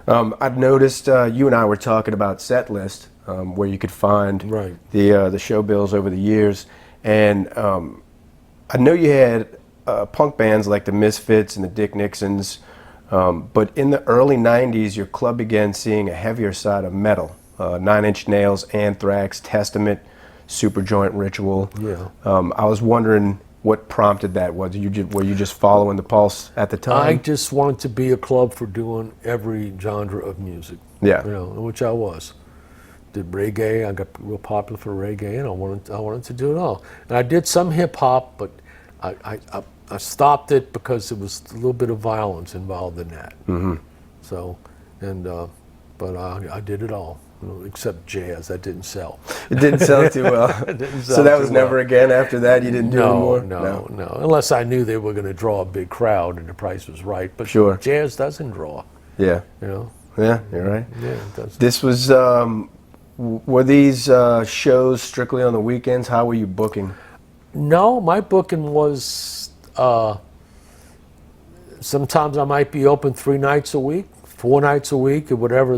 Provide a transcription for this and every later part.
I've noticed you and I were talking about set list, where you could find the show bills over the years, and I know you had punk bands like the Misfits and the Dick Nixons, but in the early '90s, your club began seeing a heavier side of metal: Nine Inch Nails, Anthrax, Testament, Superjoint, Ritual. Yeah. I was wondering what prompted that. Were you just following the pulse at the time? I just wanted to be a club for doing every genre of music. Yeah. You know, which I was. Did reggae. I got real popular for reggae, and I wanted to do it all. And I did some hip hop, but I stopped it because there was a little bit of violence involved in that. Mm-hmm. So, but I did it all. Except jazz, that didn't sell. It didn't sell too well. So that was never again after that? You didn't do it anymore? No. Unless I knew they were going to draw a big crowd and the price was right. But sure, jazz doesn't draw. Yeah. You know? Yeah, you're right. Yeah, it does. This was, were these shows strictly on the weekends? How were you booking? No, my booking was, sometimes I might be open 3 nights a week, 4 nights a week, or whatever,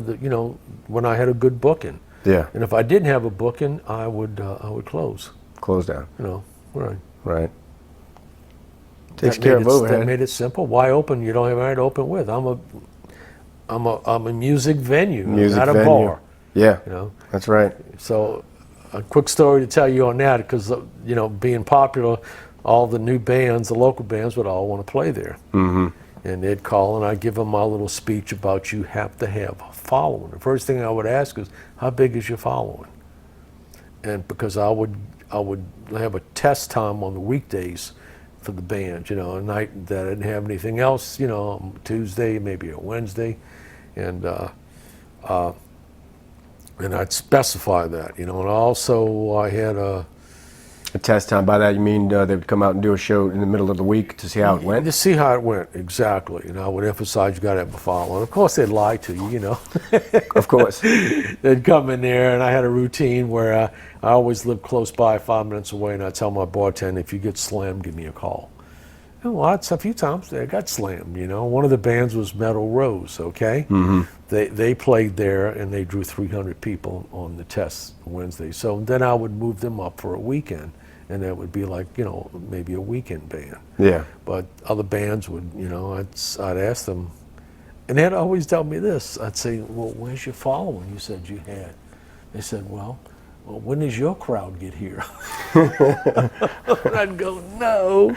when I had a good booking. Yeah. And if I didn't have a booking, I would close. Close down. Right. Right. Takes care of overhead. That made it simple. Why open? You don't have anything to open with. I'm a music venue, not a bar. Yeah. That's right. So, a quick story to tell you on that, because being popular, all the new bands, the local bands, would all want to play there. Mm-hmm. And they'd call, and I'd give them my little speech about you have to have a following. The first thing I would ask is, how big is your following? And because I would have a test time on the weekdays for the band, a night that I didn't have anything else, Tuesday, maybe a Wednesday, and I'd specify that, and also I had a test time. By that you mean they would come out and do a show in the middle of the week to see how it went? To see how it went, exactly. I would emphasize you got to have a following. Of course, they'd lie to you, Of course. They'd come in there, and I had a routine where I always lived close by, 5 minutes away, and I'd tell my bartender, if you get slammed, give me a call. Well, a few times they got slammed, One of the bands was Metal Rose, okay? Mm-hmm. They played there, and they drew 300 people on the test Wednesday. So then I would move them up for a weekend, and that would be like, maybe a weekend band. Yeah. But other bands would, I'd ask them, and they'd always tell me this. I'd say, well, where's your following you said you had? They said, well, when does your crowd get here? And I'd go, no,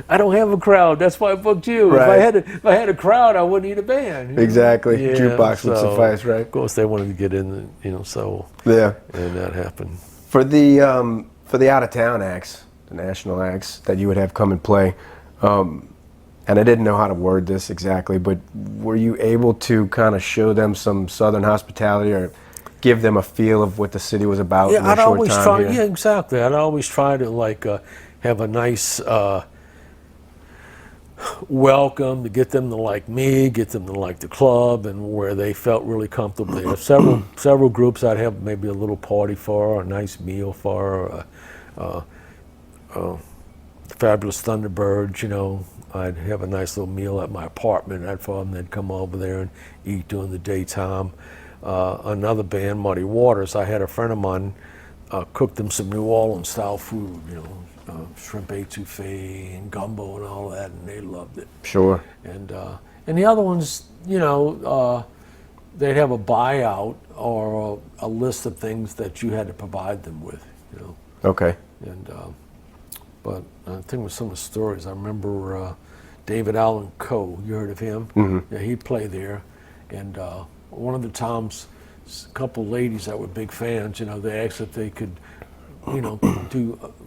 I don't have a crowd. That's why I booked you. Right. If I had a crowd, I wouldn't need a band. Exactly. Yeah, Jukebox would suffice, right? Of course, they wanted to get in, so yeah, and that happened. For the out of town acts, the national acts that you would have come and play, and I didn't know how to word this exactly, but were you able to kind of show them some Southern hospitality or give them a feel of what the city was about in a short time here? Yeah, exactly. I'd always try to have a nice welcome to get them to like me, get them to like the club, and where they felt really comfortable there. Several groups I'd have maybe a little party for, or a nice meal for, Fabulous Thunderbirds, I'd have a nice little meal at my apartment. I'd for them, they'd come over there and eat during the daytime. Another band, Muddy Waters, I had a friend of mine cook them some New Orleans style food, shrimp etouffee and gumbo and all that, and they loved it. Sure. And the other ones, they'd have a buyout or a list of things that you had to provide them with, Okay. And but I think with some of the stories, I remember David Allen Coe. You heard of him? Mm-hmm. Yeah, he'd play there, and one of the times, a couple ladies that were big fans, they asked if they could,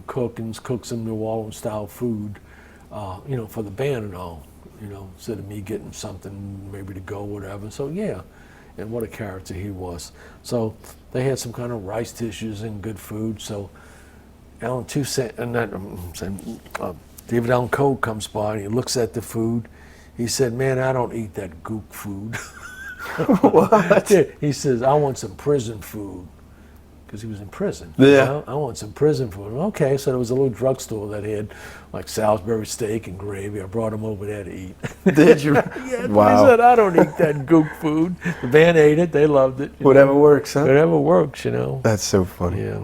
cook some New Orleans style food, for the band and all, instead of me getting something maybe to go, whatever. So yeah, and what a character he was. So they had some kind of rice dishes and good food. So David Allen Coe comes by and he looks at the food. He said, "Man, I don't eat that gook food." What? He says, "I want some prison food." because he was in prison. Yeah. You know? I want some prison food. Okay, so there was a little drugstore that had like Salisbury steak and gravy. I brought him over there to eat. Did you? Yeah, Wow. he said, I don't eat that gook food. The band ate it. They loved it. Whatever works, huh? Whatever works, you know. That's so funny. Yeah.